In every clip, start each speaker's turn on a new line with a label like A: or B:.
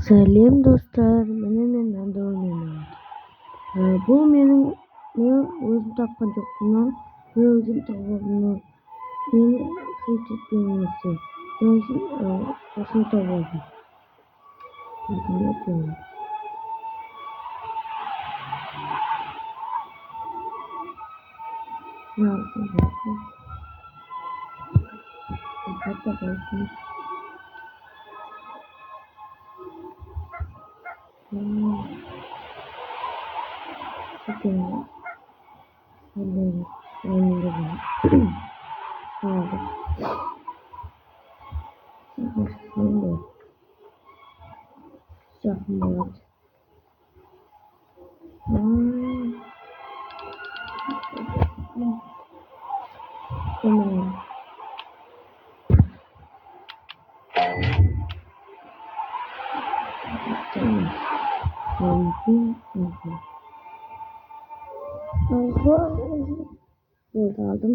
A: Сәлем достар, міне мен Андормен. Бұл мен өзім тапқан жоқпын, өзім табылдым. Мені хит етпеңіздер. Мен осыны табылдым. Yol aldım.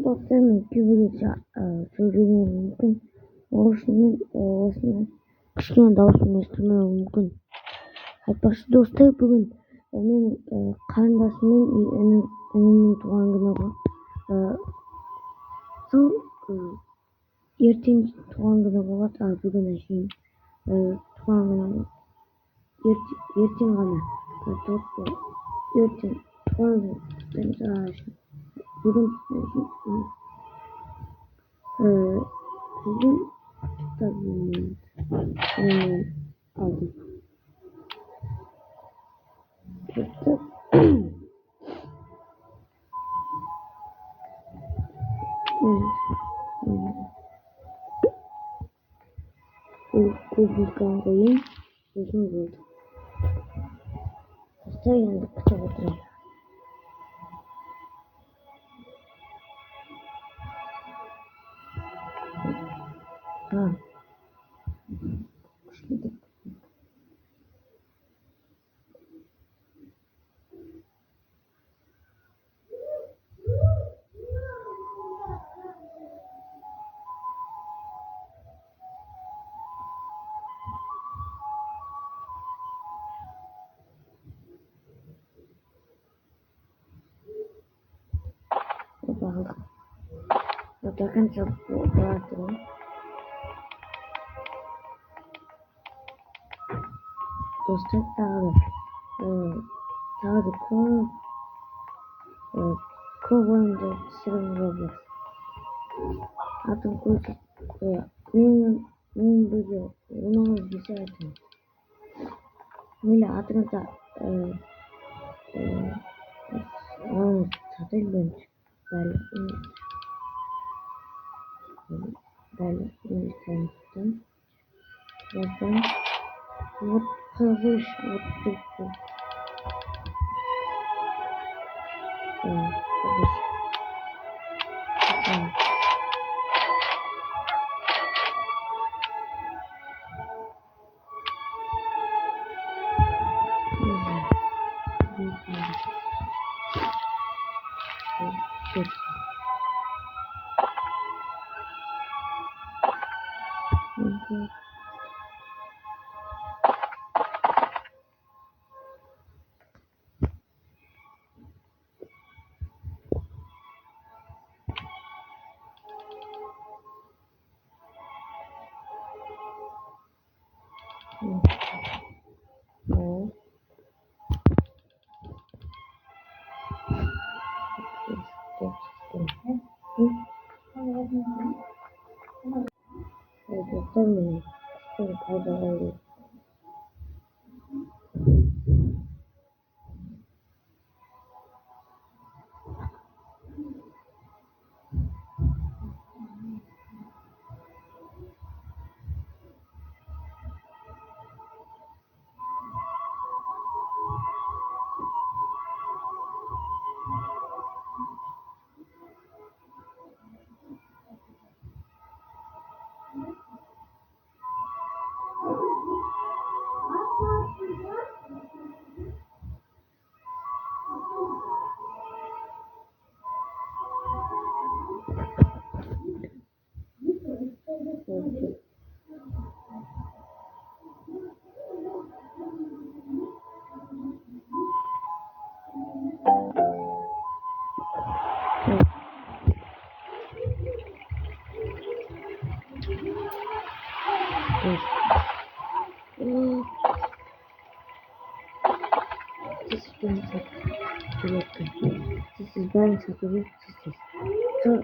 A: Dostlarımın kübürüce söyleyeyim mümkün. Осыны кішкене дауыспен естілмеуі мүмкін. Айтпақшы достар, бүгін менің қарындасым мен інімнің туған күні ғой. Сол ертең туған күні болады, ал бүгін әшейін туған күні ертең ғана ертең туған күні бүгін sizin kitabını aldım. Kubikten koyayım. Uzun oldu. Hasta yandık kitap oturayım. Bakalım. Bakın çok vardı. Dostlar sağdı boyunca sırılıyor. Atın koydu. Benim böyle olmamız güzel. Böyle atınca satılıyor. Böyle insanlıktan. Zaten вот хорош, вот только. This is balance of the week. So,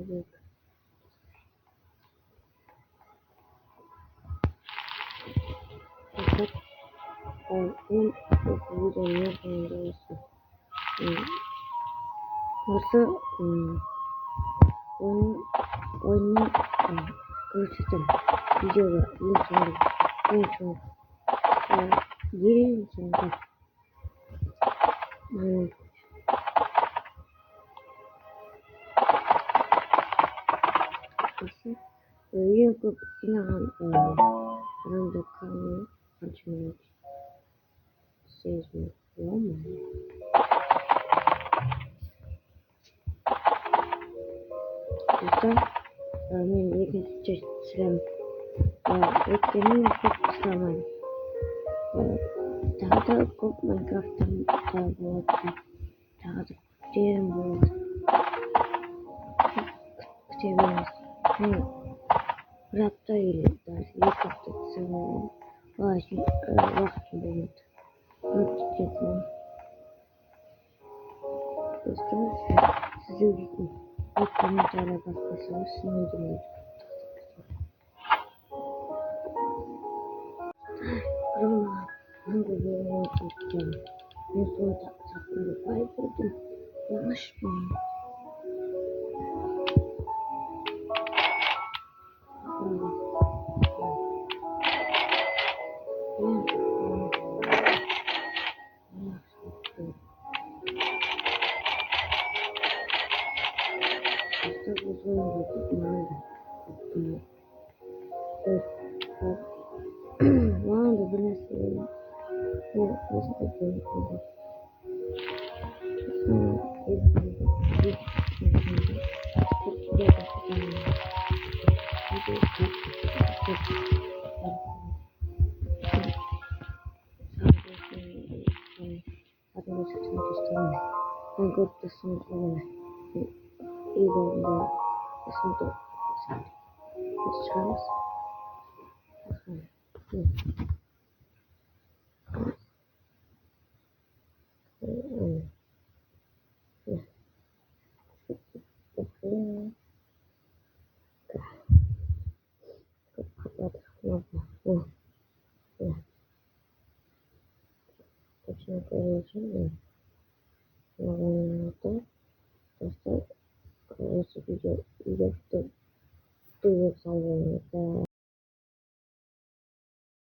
A: videoyu fakat oyun videonun sonunda olsun. Burası oyunun konuşacağım. Videoda en son yerin sonunda 이거 지나간 사람들 가면 한참 세지 너무 그래서 나는 이게 진짜 지금 이때는 꼭 지나만 다들 꼭 마인크래프트 하고 다들 제일 뭐 그때는 Rapta ile ilk hafta sanırım vakti bulundu. Notifikasyon gösterirse size gittim. İlk komentara bakırsanız sınırım. Roma hangi bölümü tutacağım? En son takımda kayboldum. Yanlış mı? One of the best video